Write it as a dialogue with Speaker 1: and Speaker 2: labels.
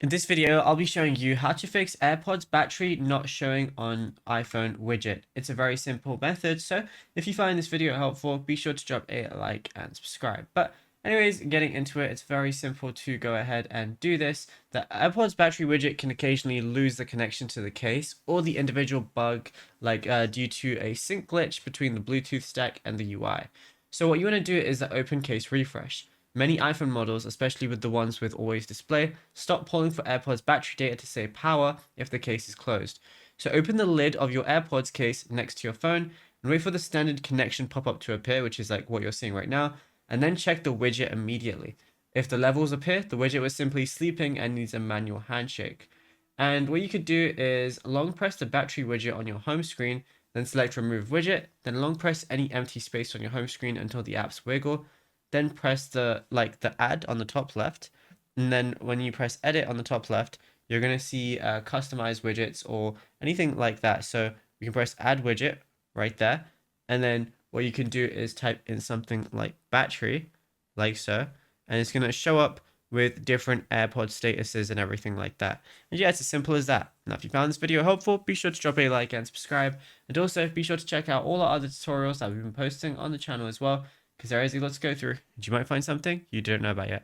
Speaker 1: In this video, I'll be showing you how to fix AirPods battery not showing on iPhone widget. It's a very simple method, so if you find this video helpful, be sure to drop a like and subscribe. But anyways, getting into it, it's very simple to go ahead and do this. The AirPods battery widget can occasionally lose the connection to the case or the individual bug, like due to a sync glitch between the Bluetooth stack and the UI. So what you want to do is the open case refresh. Many iPhone models, especially with the ones with always display, stop polling for AirPods battery data to save power if the case is closed. So open the lid of your AirPods case next to your phone and wait for the standard connection pop-up to appear, which is like what you're seeing right now, and then check the widget immediately. If the levels appear, the widget was simply sleeping and needs a manual handshake. And what you could do is long press the battery widget on your home screen, then select remove widget, then long press any empty space on your home screen until the apps wiggle, then press the add on the top left, and then when you press edit on the top left, you're going to see customize widgets or anything like that. So you can press add widget right there, and then what you can do is type in something like battery, like so, and it's going to show up with different AirPod statuses and everything like that. And yeah, it's as simple as that. Now, if you found this video helpful, be sure to drop a like and subscribe, and also be sure to check out all our other tutorials that we've been posting on the channel as well, because there is a lot to go through, and you might find something you don't know about yet.